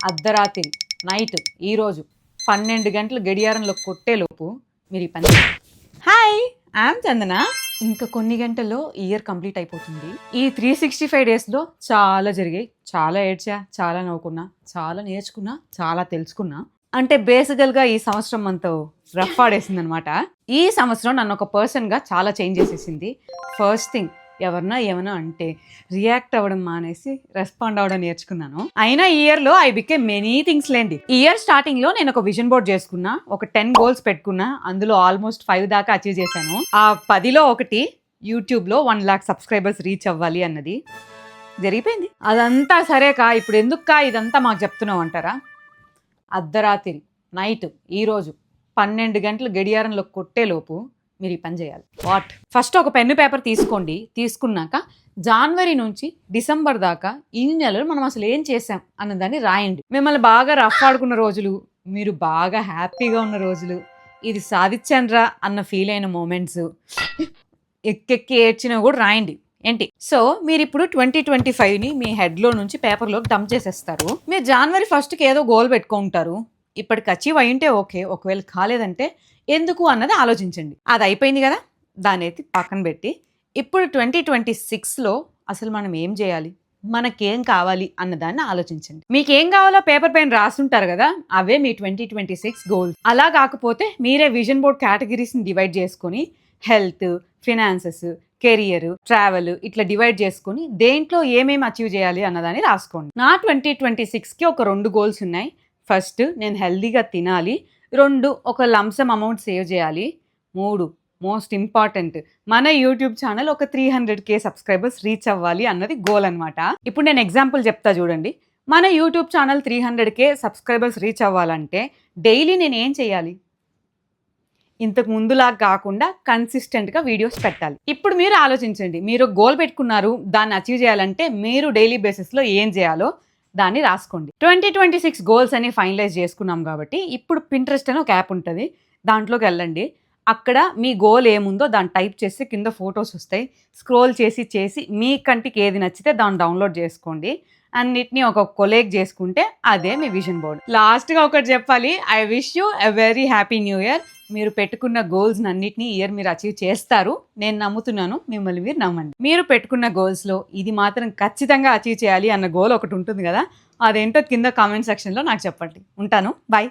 అర్ధరాత్రి నైట్ ఈరోజు 12 గంటలు గడియారంలో కొట్టేలోపు మీరు ఈ పని హాయ్ ఐఎమ్ చందన. ఇంకా కొన్ని గంటల్లో ఇయర్ కంప్లీట్ అయిపోతుంది. ఈ 365 డేస్లో చాలా జరిగాయి, చాలా ఏడ్చా, చాలా నవ్వుకున్నా, చాలా నేర్చుకున్నా, చాలా తెలుసుకున్నా. అంటే బేసికల్గా ఈ సంవత్సరం మనతో రఫ్ ఆడేసింది అనమాట. ఈ సంవత్సరం నన్ను ఒక పర్సన్గా చాలా చేంజ్ చేసేసింది. ఫస్ట్ థింగ్, ఎవరన్నా ఏమన్నా అంటే రియాక్ట్ అవ్వడం మానేసి రెస్పాండ్ అవ్వడం నేర్చుకున్నాను. అయినా ఈ ఇయర్లో ఐ బికేమ్ మెనీ థింగ్స్ లేండి. ఈ ఇయర్ స్టార్టింగ్లో నేను ఒక విజన్ బోర్డ్ చేసుకున్నా, ఒక 10 గోల్స్ పెట్టుకున్నా. అందులో ఆల్మోస్ట్ 5 దాకా అచీవ్ చేశాను. ఆ 10లో ఒకటి యూట్యూబ్లో 1 lakh సబ్స్క్రైబర్స్ రీచ్ అవ్వాలి అన్నది జరిగిపోయింది. అదంతా సరేకా ఇప్పుడు ఎందుకుకా ఇదంతా మాకు చెప్తున్నావు అంటారా? అర్ధరాత్రి నైట్ ఈరోజు 12 గంటలు గడియారంలో కొట్టేలోపు మీరు ఈ పని చేయాలి. వాట్? ఫస్ట్ ఒక పెన్ను పేపర్ తీసుకోండి. తీసుకున్నాక జనవరి నుంచి డిసెంబర్ దాకా ఈ నెలలో మనం అసలు ఏం చేసాం అన్నదాన్ని రాయండి. మిమ్మల్ని బాగా రఫ్ ఆడుకున్న రోజులు, మీరు బాగా హ్యాపీగా ఉన్న రోజులు, ఇది సాధించానురా అన్న ఫీల్ అయిన మూమెంట్స్, ఎక్కెక్కి ఏడ్చినవి కూడా రాయండి. ఏంటి? సో మీరు ఇప్పుడు 2025ని మీ హెడ్లో నుంచి పేపర్లోకి డంప్ చేసేస్తారు. మీరు జనవరి 1కి ఏదో గోల్ పెట్టుకుంటారు. ఇప్పటికి అచీవ్ అయ్యింటే ఓకే, ఒకవేళ కాలేదంటే ఎందుకు అన్నది ఆలోచించండి. అది అయిపోయింది కదా, దాన్ని అయితే పక్కన పెట్టి ఇప్పుడు 2026లో అసలు మనం ఏం చేయాలి, మనకేం కావాలి అన్నదాన్ని ఆలోచించండి. మీకు ఏం కావాలో పేపర్ పైన రాస్తుంటారు కదా, అవే మీ 2026 గోల్స్. అలా కాకపోతే మీరే విజన్ బోర్డ్ కేటగిరీస్ని డివైడ్ చేసుకొని హెల్త్, ఫినాన్సెస్, కెరియర్, ట్రావెల్ ఇట్లా డివైడ్ చేసుకుని దేంట్లో ఏమేమి అచీవ్ చేయాలి అన్నదాన్ని రాసుకోండి. నా 2026కి ఒక 2 గోల్స్ ఉన్నాయి. ఫస్ట్, నేను హెల్దీగా తినాలి. 2, ఒక లంసమ్ అమౌంట్ సేవ్ చేయాలి. 3, మోస్ట్ ఇంపార్టెంట్, మన యూట్యూబ్ ఛానల్ ఒక 300K సబ్స్క్రైబర్స్ రీచ్ అవ్వాలి అన్నది గోల్ అనమాట. ఇప్పుడు నేను ఎగ్జాంపుల్ చెప్తా చూడండి. మన YouTube channel 300K subscribers reach అవ్వాలంటే డైలీ నేను ఏం చేయాలి? ఇంతకు ముందులాగా కాకుండా కన్సిస్టెంట్గా వీడియోస్ పెట్టాలి. ఇప్పుడు మీరు ఆలోచించండి, మీరు గోల్ పెట్టుకున్నారు, దాన్ని అచీవ్ చేయాలంటే మీరు డైలీ బేసిస్లో ఏం చేయాలో దాన్ని రాసుకోండి. 2026 గోల్స్ అని ఫైనలైజ్ చేసుకున్నాం కాబట్టి ఇప్పుడు పింట్రెస్ట్ అని ఒక యాప్ ఉంటుంది, దాంట్లోకి వెళ్ళండి. అక్కడ మీ గోల్ ఏముందో దాన్ని టైప్ చేసి కింద ఫొటోస్ వస్తాయి. స్క్రోల్ చేసి మీ కంటికి ఏది నచ్చితే దాన్ని డౌన్లోడ్ చేసుకోండి. అన్నిటినీ ఒక కొలేగ్ చేసుకుంటే అదే మీ విజన్ బోర్డ్. లాస్ట్గా ఒకటి చెప్పాలి, I wish you a very happy new year. మీరు పెట్టుకున్న గోల్స్ అన్నిటినీ ఇయర్ మీరు అచీవ్ చేస్తారు, నేను నమ్ముతున్నాను. మిమ్మల్ని మీరు నమ్మండి. మీరు పెట్టుకున్న గోల్స్లో ఇది మాత్రం ఖచ్చితంగా అచీవ్ చేయాలి అన్న గోల్ ఒకటి ఉంటుంది కదా, అదేంటో కింద కామెంట్ సెక్షన్లో నాకు చెప్పండి. ఉంటాను, బాయ్.